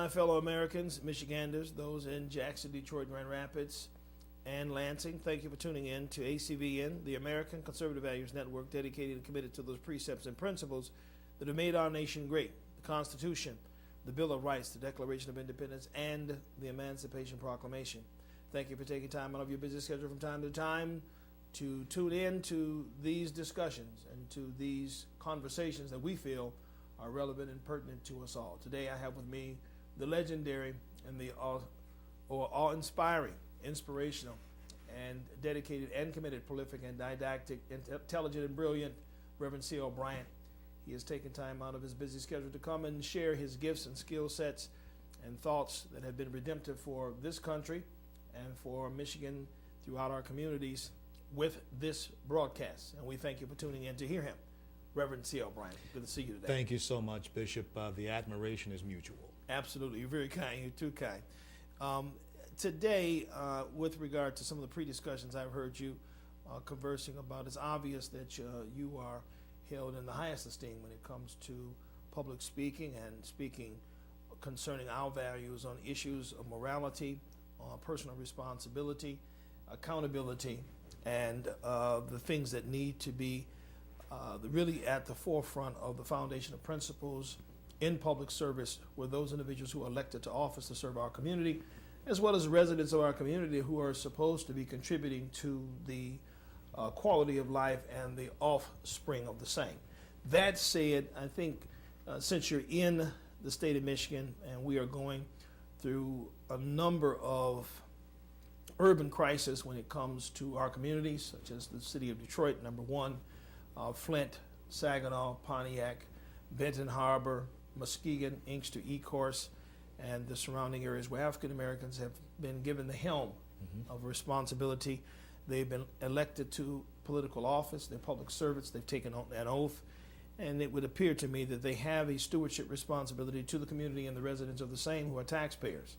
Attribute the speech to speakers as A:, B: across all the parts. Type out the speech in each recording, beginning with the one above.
A: my fellow Americans, Michiganders, those in Jackson, Detroit, Grand Rapids, and Lansing, thank you for tuning in to ACVN, the American Conservative Values Network, dedicated and committed to those precepts and principles that have made our nation great: the Constitution, the Bill of Rights, the Declaration of Independence, and the Emancipation Proclamation. Thank you for taking time out of your busy schedule from time to time to tune in to these discussions and to these conversations that we feel are relevant and pertinent to us all. Today I have with me the legendary and the awe-inspiring, inspirational, and dedicated and committed, prolific and didactic, intelligent and brilliant Reverend C.L. Bryant. He has taken time out of his busy schedule to come and share his gifts and skill sets and thoughts that have been redemptive for this country and for Michigan throughout our communities with this broadcast. And we thank you for tuning in to hear him. Reverend C.L. Bryant, good to see you today.
B: Thank you so much, Bishop. The admiration is mutual.
A: Absolutely. You're very kind. You're too kind. Today, with regard to some of the pre-discussions I've heard you conversing about, it's obvious that you are held in the highest esteem when it comes to public speaking and speaking concerning our values on issues of morality, personal responsibility, accountability, and the things that need to be really at the forefront of the foundation of principles in public service, where those individuals who are elected to office to serve our community, as well as residents of our community who are supposed to be contributing to the quality of life and the offspring of the same. That said, I think since you're in the state of Michigan and we are going through a number of urban crises when it comes to our communities, such as the city of Detroit, number one, Flint, Saginaw, Pontiac, Benton Harbor, Muskegon, Inkster, Ecorse, and the surrounding areas where African Americans have been given the helm of responsibility. They've been elected to political office, they're public servants, they've taken on an oath, and it would appear to me that they have a stewardship responsibility to the community and the residents of the same, who are taxpayers.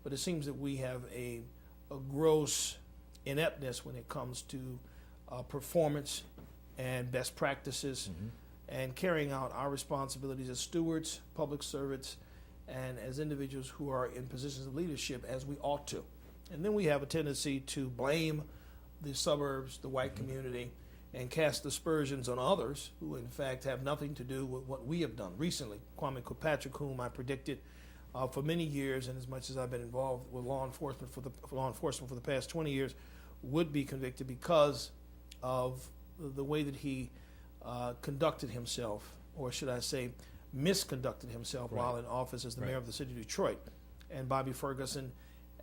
A: But it seems that we have a gross ineptness when it comes to performance and best practices and carrying out our responsibilities as stewards, public servants, and as individuals who are in positions of leadership as we ought to. And then we have a tendency to blame the suburbs, the white community, and cast aspersions on others who in fact have nothing to do with what we have done. Recently, Kwame Kilpatrick, whom I predicted for many years, and as much as I've been involved with law enforcement for the past 20 years, would be convicted because of the way that he conducted himself, or should I say misconducted himself, while in office as the mayor of the city of Detroit. And Bobby Ferguson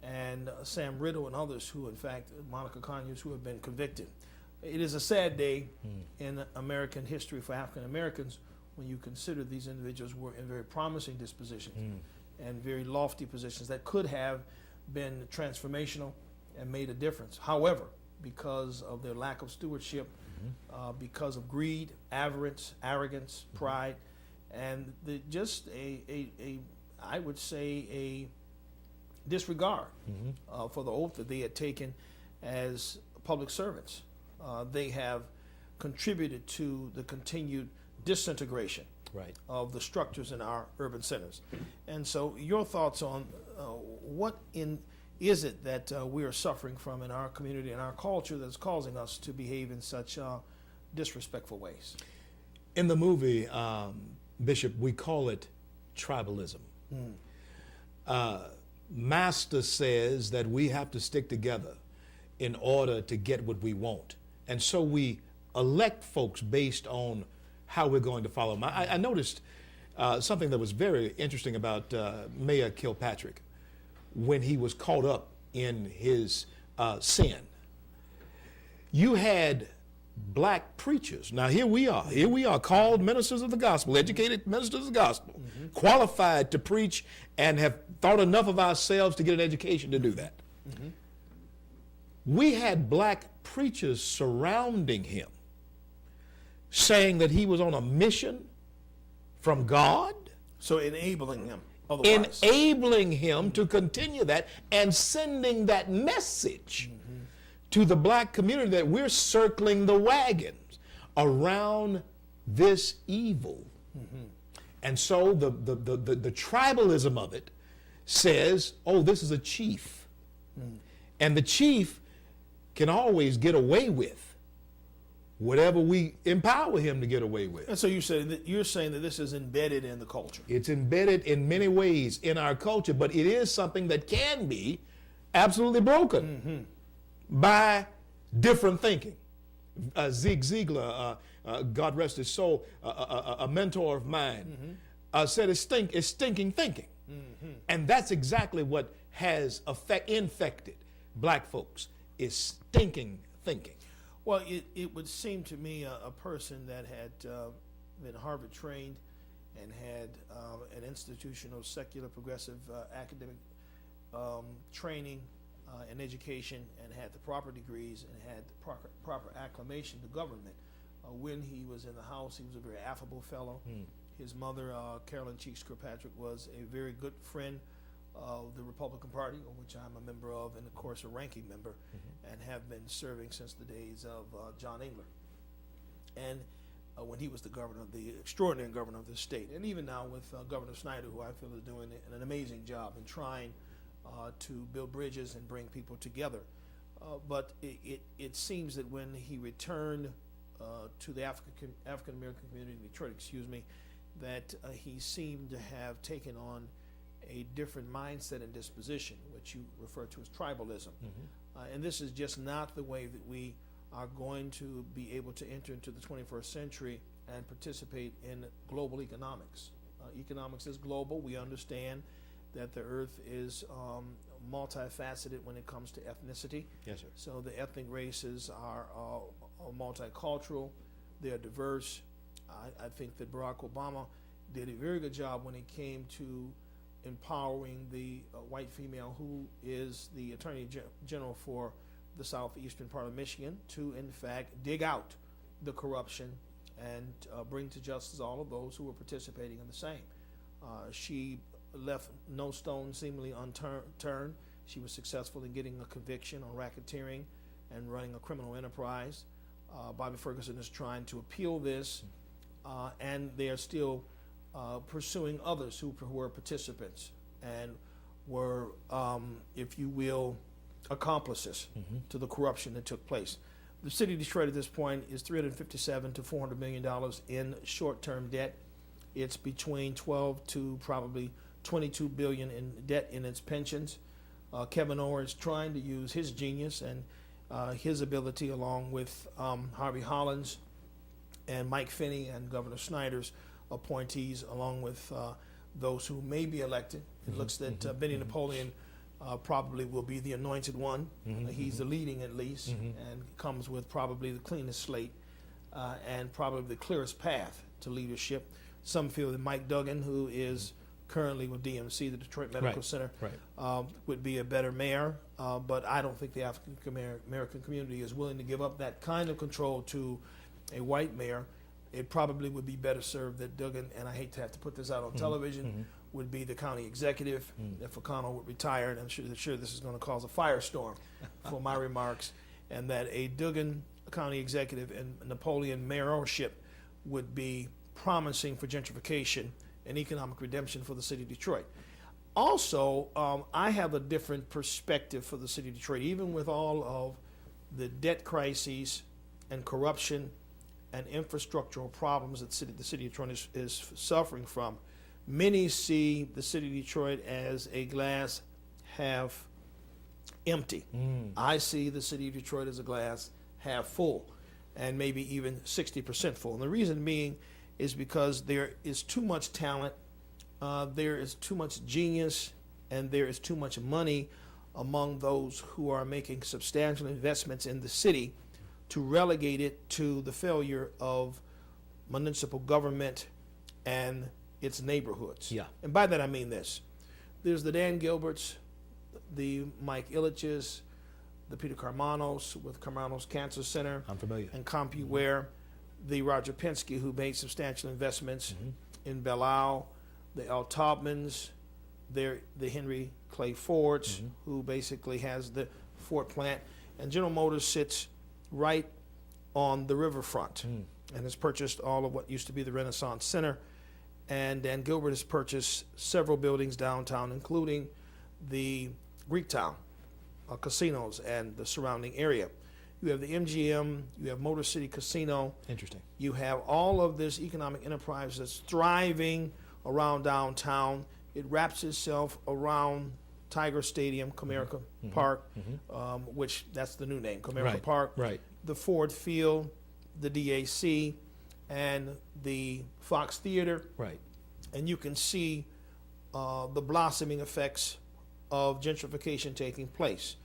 A: and Sam Riddle and others who, in fact, Monica Conyers, who have been convicted. It is a sad day in American history for African Americans when you consider these individuals were in very promising dispositions and very lofty positions that could have been transformational and made a difference. However, because of their lack of stewardship, because of greed, avarice, arrogance, pride, and I would say a disregard for the oath that they had taken as public servants. They have contributed to the continued disintegration of the structures in our urban centers. And so your thoughts on what is it that we are suffering from in our community and our culture that's causing us to behave in such disrespectful ways?
B: In the movie, Bishop, we call it tribalism. Master says that we have to stick together in order to get what we want. And so we elect folks based on how we're going to follow them. I noticed something that was very interesting about Mayor Kilpatrick when he was caught up in his sin. You had black preachers. Now here we are called ministers of the gospel, educated ministers of the gospel, qualified to preach and have thought enough of ourselves to get an education to do that. We had black preachers surrounding him, saying that he was on a mission from God.
A: So enabling him. Otherwise.
B: Enabling him to continue that and sending that message to the black community that we're circling the wagons around this evil. And so the tribalism of it says, oh, this is a chief. And the chief can always get away with whatever we empower him to get away with.
A: And so you're saying that this is embedded in the culture.
B: It's embedded in many ways in our culture, but it is something that can be absolutely broken by different thinking. Zig Ziglar, God rest his soul, a mentor of mine, said it's stinking thinking. And that's exactly what has infected black folks, is stinking thinking.
A: Well, it would seem to me a person that had been Harvard trained and had an institutional secular progressive academic training and education, and had the proper degrees and had the proper acclamation to government. When he was in the House, he was a very affable fellow. His mother, Carolyn Cheeks Kirkpatrick, was a very good friend of the Republican Party, of which I'm a member of, and of course a ranking member, and have been serving since the days of John Engler. And when he was the governor, the extraordinary governor of the state, and even now with Governor Snyder, who I feel is doing an amazing job in trying to build bridges and bring people together. But it seems that when he returned to the African American community in Detroit, that he seemed to have taken on a different mindset and disposition, which you refer to as tribalism. And this is just not the way that we are going to be able to enter into the 21st century and participate in global economics. Economics is global. We understand that the earth is multifaceted when it comes to ethnicity.
B: Yes, sir.
A: So the ethnic races are multicultural. They're diverse. I think that Barack Obama did a very good job when it came to empowering the white female who is the Attorney General for the southeastern part of Michigan to, in fact, dig out the corruption and bring to justice all of those who were participating in the same. She left no stone seemingly unturned. She was successful in getting a conviction on racketeering and running a criminal enterprise. Bobby Ferguson is trying to appeal this, and they are still pursuing others who were participants and were, if you will, accomplices to the corruption that took place. The city of Detroit at this point is $357 to $400 million in short-term debt. It's between 12 to probably 22 billion in debt in its pensions. Kevin Orr is trying to use his genius and his ability, along with Harvey Hollins and Mike Finney and Governor Snyder's appointees, along with those who may be elected. It looks that Benny Napoleon probably will be the anointed one. He's the leading, at least, and comes with probably the cleanest slate and probably the clearest path to leadership. Some feel that Mike Duggan, who is currently with DMC, the Detroit Medical Center, would be a better mayor, but I don't think the African American community is willing to give up that kind of control to a white mayor. It probably would be better served that Duggan, and I hate to have to put this out on television, would be the county executive. If O'Connell would retire, and I'm sure this is going to cause a firestorm for my remarks, and that a Duggan county executive and Napoleon mayorship would be promising for gentrification and economic redemption for the city of Detroit. Also, I have a different perspective for the city of Detroit, even with all of the debt crises and corruption and infrastructural problems that the city of Detroit is suffering from. Many see the city of Detroit as a glass half empty. I see the city of Detroit as a glass half full, and maybe even 60% full. And the reason being is because there is too much talent, there is too much genius, and there is too much money among those who are making substantial investments in the city to relegate it to the failure of municipal government and its neighborhoods. And by that I mean this. There's the Dan Gilberts, the Mike Illiches, the Peter Carmanos with Carmanos Cancer Center.
B: I'm familiar.
A: And CompuWare, the Roger Penske, who made substantial investments in Belle Isle, the Al Taubmans, the Henry Clay Fords, who basically has the Ford plant, and General Motors sits right on the riverfront and has purchased all of what used to be the Renaissance Center. And Dan Gilbert has purchased several buildings downtown, including the Greektown casinos and the surrounding area. You have the MGM, you have Motor City Casino.
B: Interesting.
A: You have all of this economic enterprise that's thriving around downtown. It wraps itself around Tiger Stadium, Comerica Park, which that's the new name, Comerica Park.
B: Right.
A: The Ford Field, the DAC, and the Fox Theater.
B: Right.
A: And you can see the blossoming effects of gentrification taking place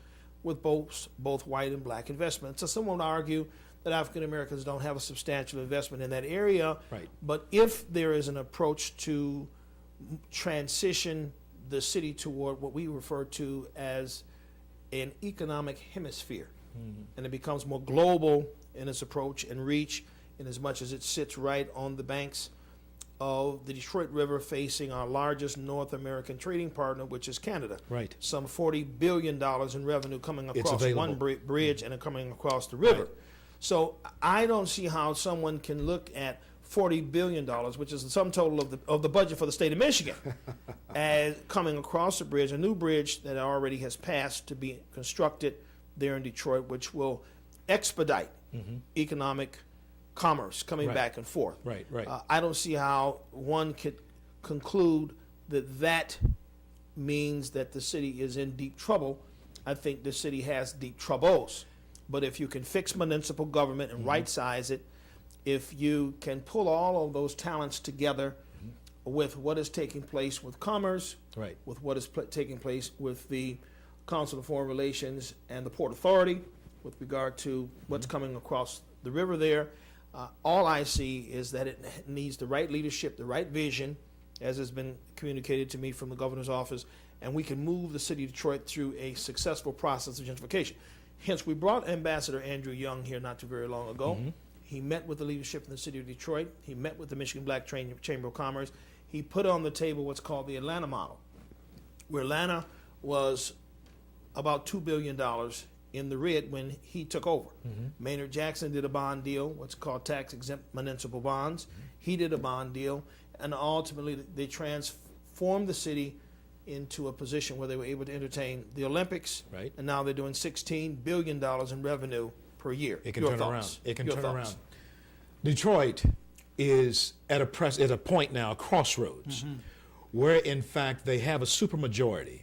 A: with both white and black investments. So someone would argue that African Americans don't have a substantial investment in that area.
B: Right.
A: But if there is an approach to transition the city toward what we refer to as an economic hemisphere, and it becomes more global in its approach and reach, in as much as it sits right on the banks of the Detroit River, facing our largest North American trading partner, which is Canada.
B: Right.
A: Some $40 billion in revenue coming across one bridge and coming across the river.
B: Right.
A: So I don't see how someone can look at $40 billion, which is the sum total of the budget for the state of Michigan, as coming across the bridge, a new bridge that already has passed to be constructed there in Detroit, which will expedite economic commerce coming back and forth.
B: Right.
A: I don't see how one could conclude that that means that the city is in deep trouble. I think the city has deep troubles. But if you can fix municipal government and right-size it, if you can pull all of those talents together with what is taking place with commerce, with what is taking place with the Council of Foreign Relations and the Port Authority with regard to what's coming across the river there, all I see is that it needs the right leadership, the right vision, as has been communicated to me from the governor's office, and we can move the city of Detroit through a successful process of gentrification. Hence, we brought Ambassador Andrew Young here not too very long ago. He met with the leadership in the city of Detroit. He met with the Michigan Black Chamber of Commerce. He put on the table what's called the Atlanta model, where Atlanta was about $2 billion in the red when he took over. Maynard Jackson did a bond deal, what's called tax-exempt municipal bonds. He did a bond deal, and ultimately they transformed the city into a position where they were able to entertain the Olympics, and now they're doing $16 billion in revenue per year.
B: It can turn around. It can turn around. Detroit is at a point now, a crossroads, where in fact they have a supermajority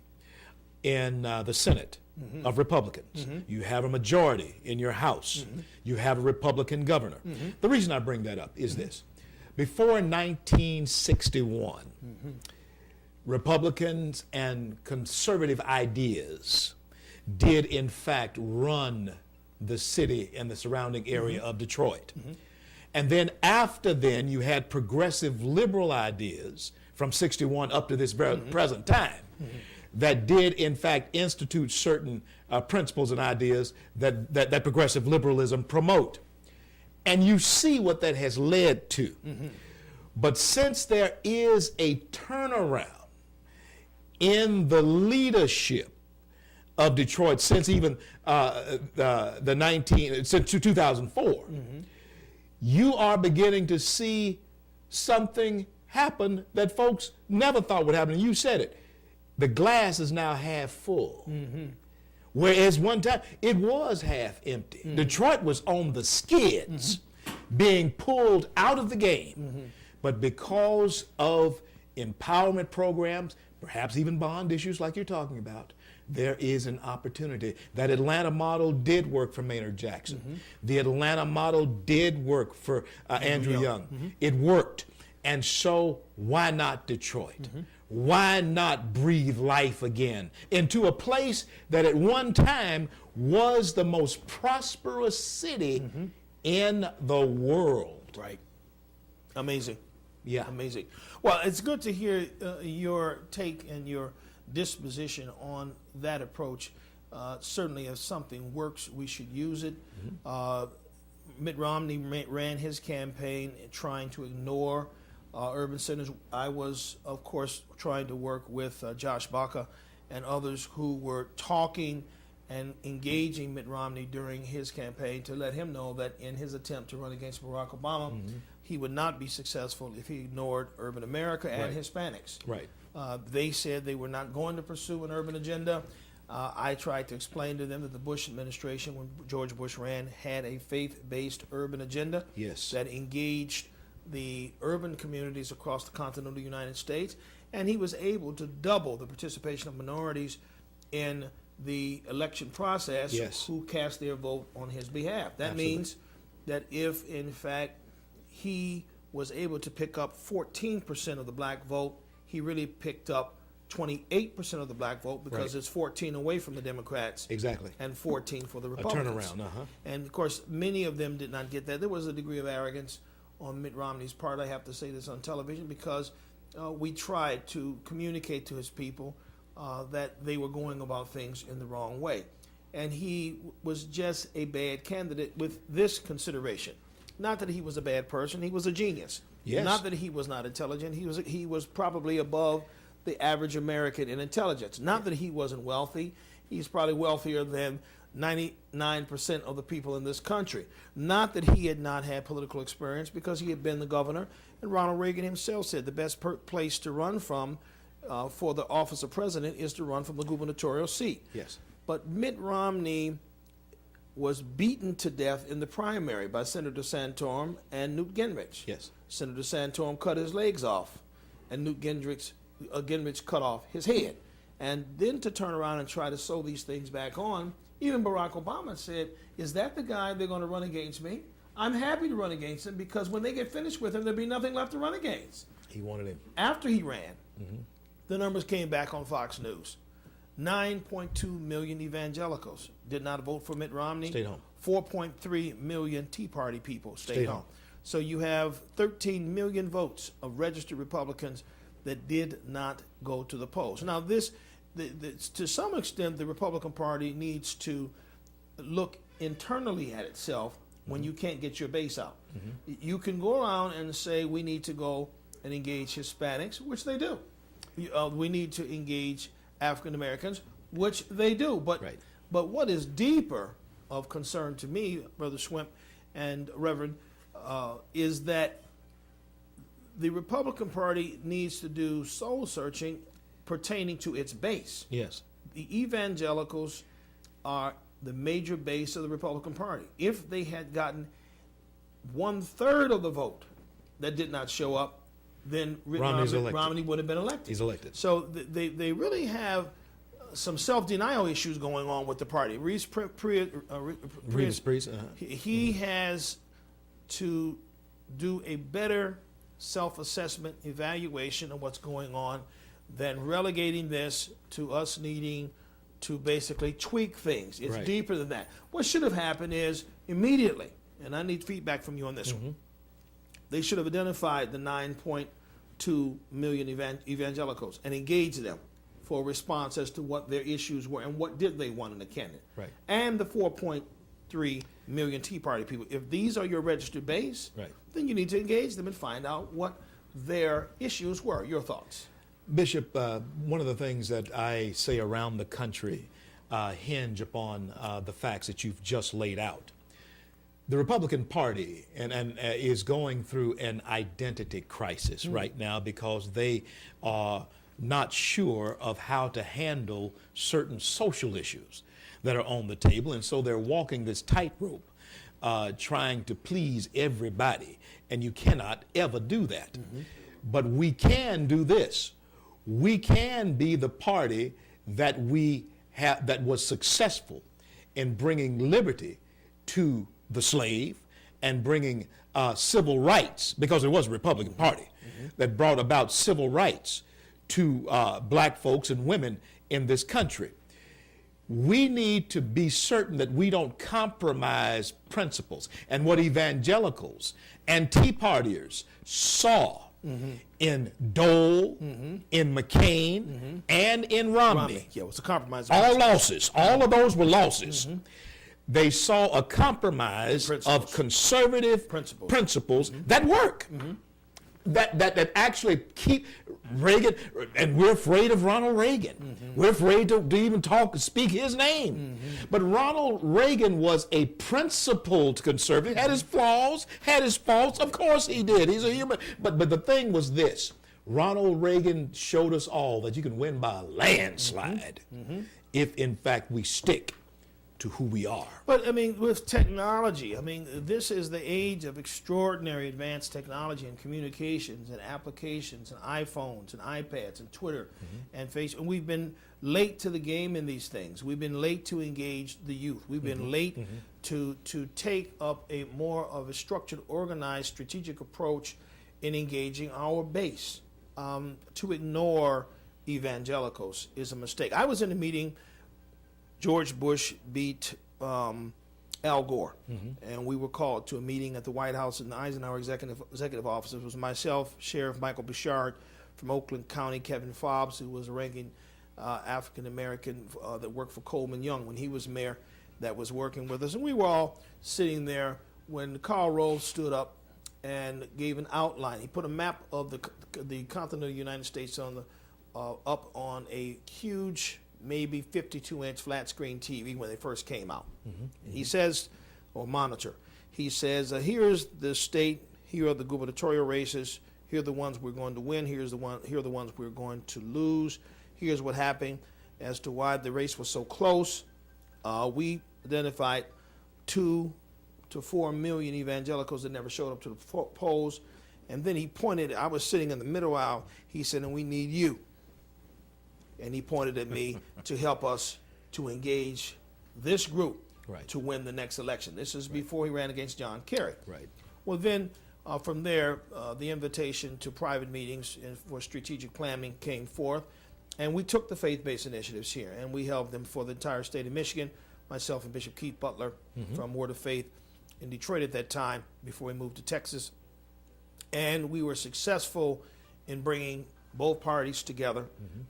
B: in the Senate of Republicans. You have a majority in your House. You have a Republican governor. The reason I bring that up is this. Before 1961, Republicans and conservative ideas did in fact run the city and the surrounding area of Detroit. And then after then, you had progressive liberal ideas from 61 up to this present time that did in fact institute certain principles and ideas that progressive liberalism promote. And you see what that has led to. But since there is a turnaround in the leadership of Detroit since even since 2004, you are beginning to see something happen that folks never thought would happen. And you said it. The glass is now half full. Whereas one time it was half empty. Detroit was on the skids, being pulled out of the game. But because of empowerment programs, perhaps even bond issues like you're talking about, there is an opportunity. That Atlanta model did work for Maynard Jackson. The Atlanta model did work for Andrew Young. It worked. And so why not Detroit? Why not breathe life again into a place that at one time was the most prosperous city in the world?
A: Right. Amazing.
B: Yeah.
A: Amazing. Well, it's good to hear your take and your disposition on that approach. Certainly if something works, we should use it. Mitt Romney ran his campaign trying to ignore urban centers. I was, of course, trying to work with Josh Baca and others who were talking and engaging Mitt Romney during his campaign to let him know that in his attempt to run against Barack Obama, he would not be successful if he ignored urban America and Hispanics. They said they were not going to pursue an urban agenda. I tried to explain to them that the Bush administration, when George Bush ran, had a faith-based urban agenda
B: Yes.
A: that engaged the urban communities across the continental United States, and he was able to double the participation of minorities in the election process
B: Yes.
A: who cast their vote on his behalf. That
B: Absolutely.
A: means that if, in fact, he was able to pick up 14% of the black vote, he really picked up 28% of the black vote, because
B: Right.
A: it's 14 away from the Democrats
B: Exactly.
A: and 14 for the
B: A
A: Republicans.
B: turnaround.
A: And of course, many of them did not get that. There was a degree of arrogance on Mitt Romney's part. I have to say this on television, because we tried to communicate to his people that they were going about things in the wrong way. And he was just a bad candidate with this consideration. Not that he was a bad person, he was a genius.
B: Yes.
A: Not that he was not intelligent, he was probably above the average American in intelligence. Not that he wasn't wealthy, he's probably wealthier than 99% of the people in this country. Not that he had not had political experience, because he had been the governor, and Ronald Reagan himself said the best place to run from for the office of president is to run from the gubernatorial seat.
B: Yes.
A: But Mitt Romney was beaten to death in the primary by Senator Santorum and Newt Gingrich.
B: Yes.
A: Senator Santorum cut his legs off, and Newt Gingrich cut off his head. And then to turn around and try to sew these things back on, even Barack Obama said, is that the guy they're going to run against me? I'm happy to run against him, because when they get finished with him, there'll be nothing left to run against.
B: He wanted him.
A: After he ran, the numbers came back on Fox News. 9.2 million evangelicals did not vote for Mitt Romney.
B: Stayed home.
A: 4.3 million Tea Party people stayed
B: Stayed
A: home.
B: home.
A: So you have 13 million votes of registered Republicans that did not go to the polls. Now, to some extent, the Republican Party needs to look internally at itself when you can't get your base out. You can go around and say we need to go and engage Hispanics, which they do. We need to engage African Americans, which they do. But
B: Right.
A: but what is deeper of concern to me, Brother Swimp and Reverend, is that the Republican Party needs to do soul searching pertaining to its base.
B: Yes.
A: The evangelicals are the major base of the Republican Party. If they had gotten 1/3 of the vote that did not show up, then
B: Romney's elected.
A: Romney would have been elected.
B: He's elected.
A: So they really have some self-denial issues going on with the party. Reese Priest, he has to do a better self-assessment evaluation of what's going on than relegating this to us needing to basically tweak things. It's
B: Right.
A: deeper than that. What should have happened is immediately, and I need feedback from you on this one, they should have identified the 9.2 million evangelicals and engaged them for a response as to what their issues were and what did they want in a candidate.
B: Right.
A: And the 4.3 million Tea Party people. If these are your registered base,
B: Right.
A: then you need to engage them and find out what their issues were. Your thoughts?
B: Bishop, one of the things that I say around the country hinge upon the facts that you've just laid out. The Republican Party is going through an identity crisis right now, because they are not sure of how to handle certain social issues that are on the table, and so they're walking this tightrope, trying to please everybody, and you cannot ever do that. But we can do this. We can be the party that that was successful in bringing liberty to the slave and bringing civil rights, because it was a Republican Party that brought about civil rights to black folks and women in this country. We need to be certain that we don't compromise principles. And what evangelicals and Tea Partiers saw in Dole, in McCain, and in Romney.
A: Yeah, it was a compromise.
B: All losses. All of those were losses. They saw a compromise of conservative principles that work. That actually keep Reagan, and we're afraid of Ronald Reagan. We're afraid to even speak his name. But Ronald Reagan was a principled conservative, had his flaws, had his faults, of course he did. He's a human. But the thing was this: Ronald Reagan showed us all that you can win by a landslide if, in fact, we stick to who we are.
A: But, I mean, with technology, I mean, this is the age of extraordinary advanced technology and communications and applications and iPhones and iPads and Twitter and Facebook. And we've been late to the game in these things. We've been late to engage the youth. We've been late to take up a more of a structured, organized, strategic approach in engaging our base. To ignore evangelicals is a mistake. I was in a meeting. George Bush beat Al Gore, and we were called to a meeting at the White House in the Eisenhower executive office. It was myself, Sheriff Michael Bouchard from Oakland County, Kevin Fobbs, who was a ranking African American that worked for Coleman Young when he was mayor, that was working with us, and we were all sitting there when Karl Rove stood up and gave an outline. He put a map of the continent of the United States on the up on a huge, maybe 52-inch flat screen TV when they first came out. He says, or monitor, he says, here's the state, here are the gubernatorial races, here are the ones we're going to win, here are the ones we're going to lose, here's what happened as to why the race was so close. We identified 2 to 4 million evangelicals that never showed up to the polls. And then he pointed, I was sitting in the middle aisle, he said, and we need you. And he pointed at me to help us to engage this group to win the next election. This is before he ran against John Kerry. Well, then from there, the invitation to private meetings for strategic planning came forth, and we took the faith-based initiatives here, and we held them for the entire state of Michigan, myself and Bishop Keith Butler from Word of Faith in Detroit at that time, before we moved to Texas. And we were successful in bringing both parties together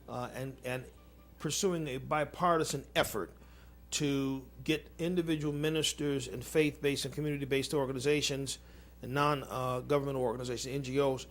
A: and pursuing a bipartisan effort to get individual ministers and faith-based and community-based organizations and non-governmental organizations, NGOs,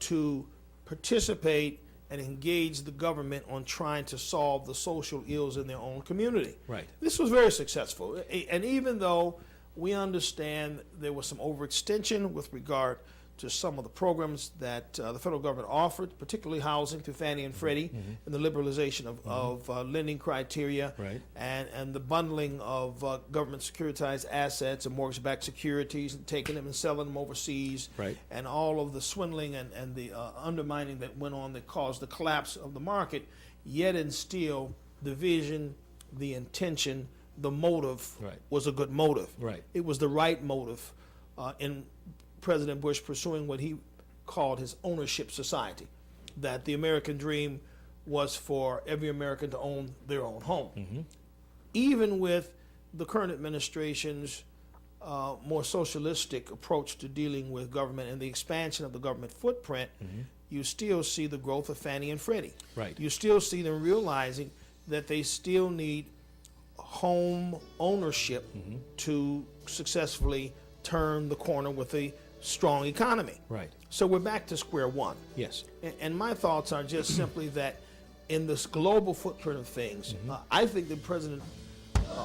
A: to participate and engage the government on trying to solve the social ills in their own community. This was very successful. And even though we understand there was some overextension with regard to some of the programs that the federal government offered, particularly housing through Fannie and Freddie, and the liberalization of lending criteria, and the bundling of government securitized assets and mortgage-backed securities, and taking them and selling them overseas, and all of the swindling and the undermining that went on that caused the collapse of the market, yet and still the vision, the intention, the motive was a good motive. It was the right motive in President Bush pursuing what he called his ownership society, that the American dream was for every American to own their own home. Even with the current administration's more socialistic approach to dealing with government and the expansion of the government footprint, you still see the growth of Fannie and Freddie. You still see them realizing that they still need home ownership to successfully turn the corner with a strong economy. So we're back to square one. And my thoughts are just simply that in this global footprint of things, I think that President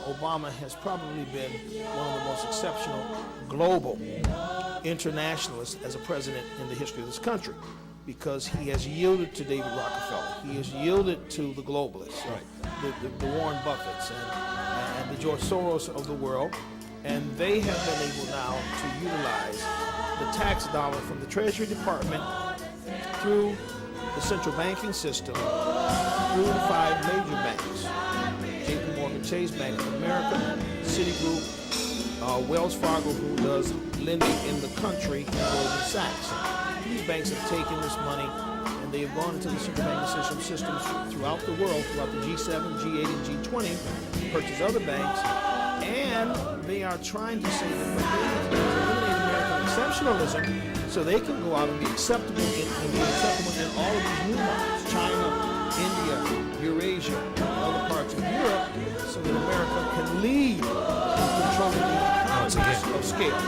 A: Obama has probably been one of the most exceptional global internationalists as a president in the history of this country, because he has yielded to David Rockefeller. He has yielded to the globalists, the Warren Buffetts and the George Soros of the world, and they have been able now to utilize the tax dollar from the Treasury Department through the central banking system, through the 5 major banks, JP Morgan Chase, Bank of America, Citigroup, Wells Fargo, who does lending in the country, and Goldman Sachs. These banks have taken this money and they have gone into the central banking systems throughout the world, throughout the G7, G8, and G20, purchase other banks, and they are trying to say that they eliminate American exceptionalism so they can go out and be acceptable in all of these new markets, China, India, Eurasia, and other parts of Europe, so that America can lead in controlling the economies of scale.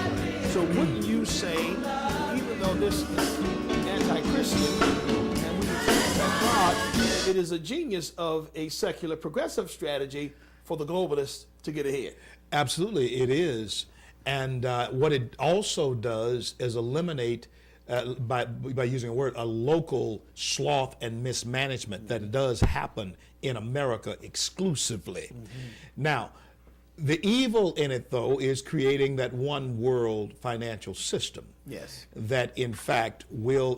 A: So wouldn't you say, even though this is anti-Christian and we would say anti-God, it is a genius of a secular progressive strategy for the globalists to get ahead?
B: Absolutely, it is. And what it also does is eliminate by using a word, a local sloth and mismanagement that does happen in America exclusively. Now, the evil in it, though, is creating that one world financial system.
A: Yes.
B: That, in fact, will,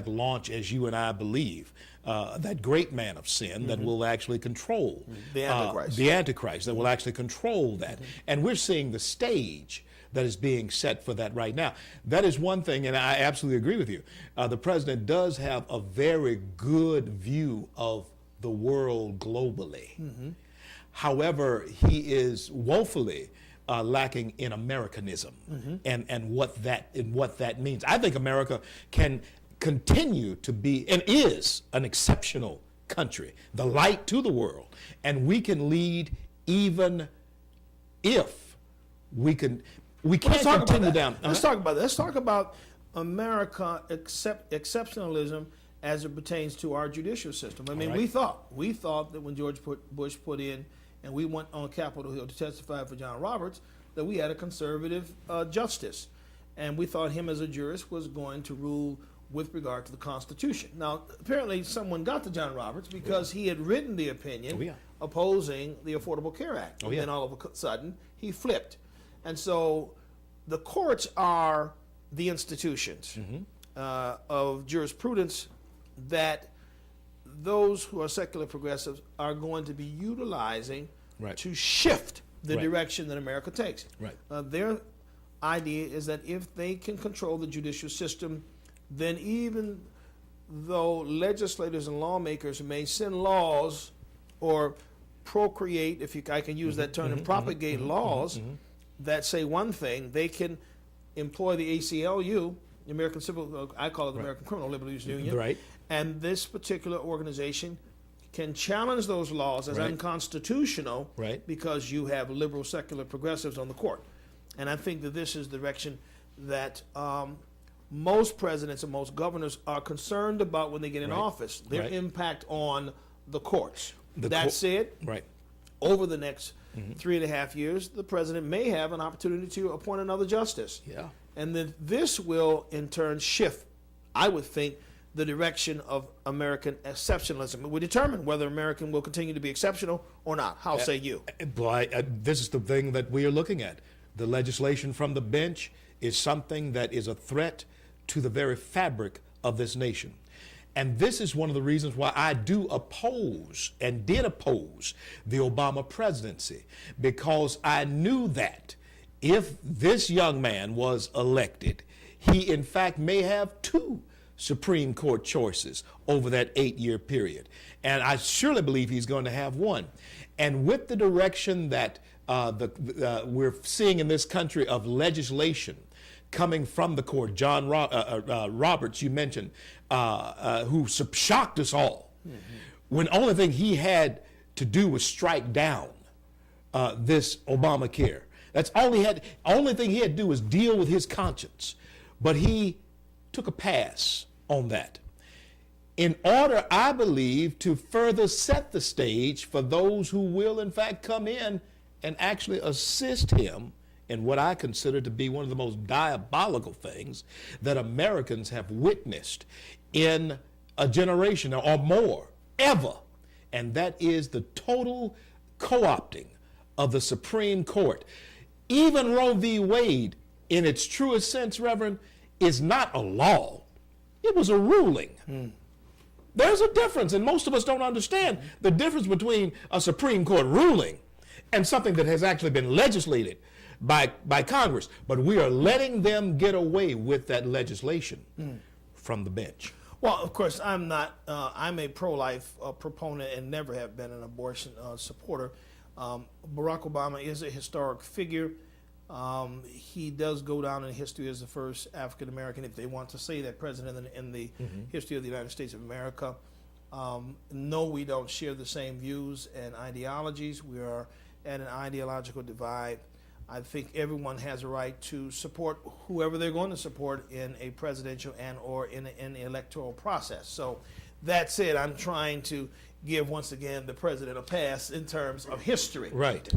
B: launch, as you and I believe, that great man of sin that will actually control
A: the Antichrist.
B: The Antichrist that will actually control that. And we're seeing the stage that is being set for that right now. That is one thing, and I absolutely agree with you. The president does have a very good view of the world globally. However, he is woefully lacking in Americanism and what that means. I think America can continue to be and is an exceptional country, the light to the world, and we can lead even if we can. We can't continue down.
A: Let's talk about that. Let's talk about America exceptionalism as it pertains to our judicial system. I mean, we thought that when George Bush put in, and we went on Capitol Hill to testify for John Roberts, that we had a conservative justice. And we thought him as a jurist was going to rule with regard to the Constitution. Now, apparently someone got to John Roberts because he had written the opinion opposing the Affordable Care Act. And then all of a sudden, he flipped. And so the courts are the institutions of jurisprudence that those who are secular progressives are going to be utilizing to shift the direction that America takes. Their idea is that if they can control the judicial system, then even though legislators and lawmakers may send laws or procreate, I can use that term, and propagate laws that say one thing, they can employ the ACLU, the American Civil, I call it the American Criminal Liberties Union, and this particular organization can challenge those laws as unconstitutional because you have liberal, secular progressives on the court. And I think that this is the direction that most presidents and most governors are concerned about when they get in office, their impact on the courts. That said, over the next 3.5 years, the president may have an opportunity to appoint another justice. And then this will, in turn, shift, I would think, the direction of American exceptionalism. It will determine whether American will continue to be exceptional or not. How say you?
B: This is the thing that we are looking at. The legislation from the bench is something that is a threat to the very fabric of this nation. And this is one of the reasons why I do oppose and did oppose the Obama presidency, because I knew that if this young man was elected, he in fact may have 2 Supreme Court choices over that 8-year period. And I surely believe he's going to have one. And with the direction that we're seeing in this country of legislation coming from the court, John Roberts, you mentioned, who shocked us all, when the only thing he had to do was strike down this Obamacare. That's all he had. Only thing he had to do was deal with his conscience. But he took a pass on that in order, I believe, to further set the stage for those who will, in fact, come in and actually assist him in what I consider to be one of the most diabolical things that Americans have witnessed in a generation or more ever, and that is the total co-opting of the Supreme Court. Even Roe v. Wade, in its truest sense, Reverend, is not a law. It was a ruling. There's a difference, and most of us don't understand the difference between a Supreme Court ruling and something that has actually been legislated by Congress. But we are letting them get away with that legislation from the bench.
A: Well, of course, I'm not. I'm a pro-life proponent and never have been an abortion supporter. Barack Obama is a historic figure. He does go down in history as the first African American, if they want to say that, president in the history of the United States of America. No, we don't share the same views and ideologies. We are at an ideological divide. I think everyone has a right to support whoever they're going to support in a presidential and or in an electoral process. So that said, I'm trying to give once again the president a pass in terms of history.
B: Right.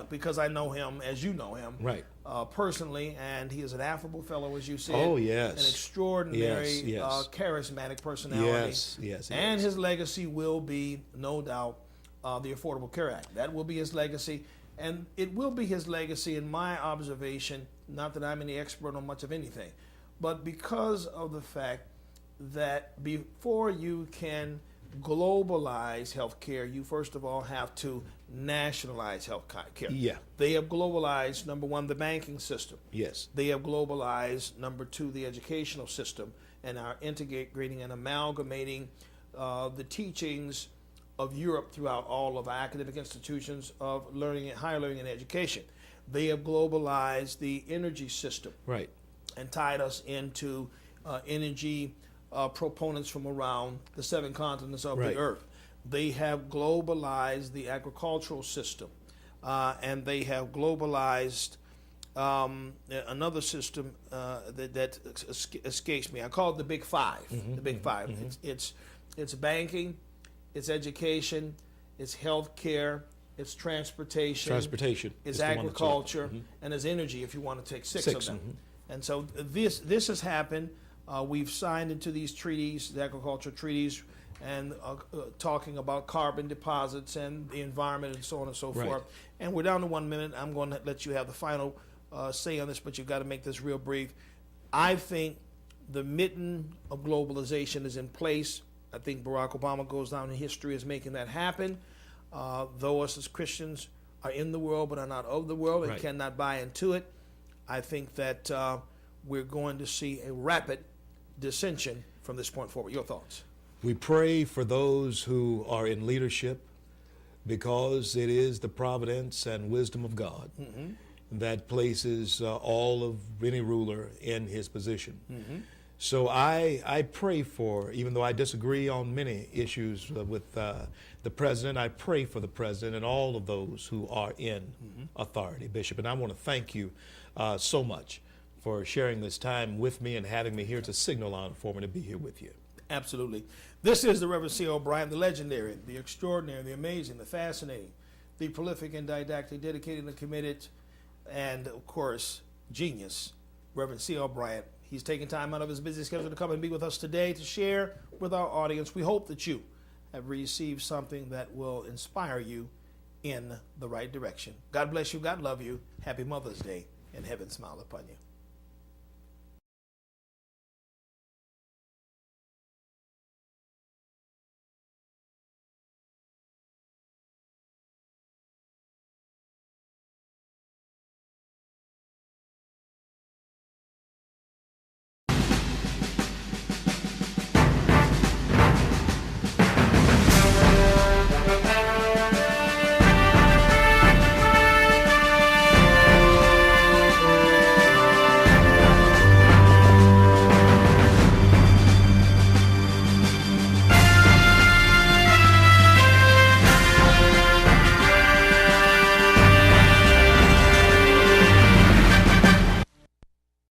A: Because I know him as you know him.
B: Right.
A: Personally, and he is an affable fellow, as you said.
B: Oh, yes.
A: An extraordinary,
B: Yes.
A: Charismatic personality.
B: Yes, yes.
A: And his legacy will be, no doubt, the Affordable Care Act. That will be his legacy. And it will be his legacy, in my observation, not that I'm any expert on much of anything, but because of the fact that before you can globalize healthcare, you first of all have to nationalize healthcare.
B: Yeah.
A: They have globalized, number one, the banking system.
B: Yes.
A: They have globalized, number two, the educational system, and are integrating and amalgamating the teachings of Europe throughout all of our academic institutions of learning and higher learning and education. They have globalized the energy system.
B: Right.
A: And tied us into energy proponents from around the 7 continents of
B: Right.
A: the earth. They have globalized the agricultural system, and they have globalized another system that escapes me. I call it the Big Five. The Big Five. It's banking, it's education, it's healthcare, it's transportation,
B: Transportation.
A: it's
B: is the one that's
A: agriculture, and it's energy. If you want to take six of them. And so this has happened. We've signed into these treaties, the agricultural treaties, and talking about carbon deposits and the environment and so on and so
B: Right.
A: forth. And we're down to 1 minute. I'm going to let you have the final say on this, but you've got to make this real brief. I think the mitten of globalization is in place. I think Barack Obama goes down in history as making that happen. Though us as Christians are in the world but are not of the world and
B: Right.
A: cannot buy into it, I think that we're going to see a rapid dissension from this point forward. Your thoughts?
B: We pray for those who are in leadership, because it is the providence and wisdom of God that places all of any ruler in his position. So I pray for, even though I disagree on many issues with the president, I pray for the president and all of those who are in authority, Bishop. And I want to thank you so much for sharing this time with me and having me here. It's a signal honor for me to be here with you.
A: Absolutely. This is the Reverend C. O'Brien, the legendary, the extraordinary, the amazing, the fascinating, the prolific and didactic, dedicated and committed, and of course, genius, Reverend C. O'Brien. He's taken time out of his busy schedule to come and be with us today to share with our audience. We hope that you have received something that will inspire you in the right direction. God bless you. God love you. Happy Mother's Day, and heaven smile upon you.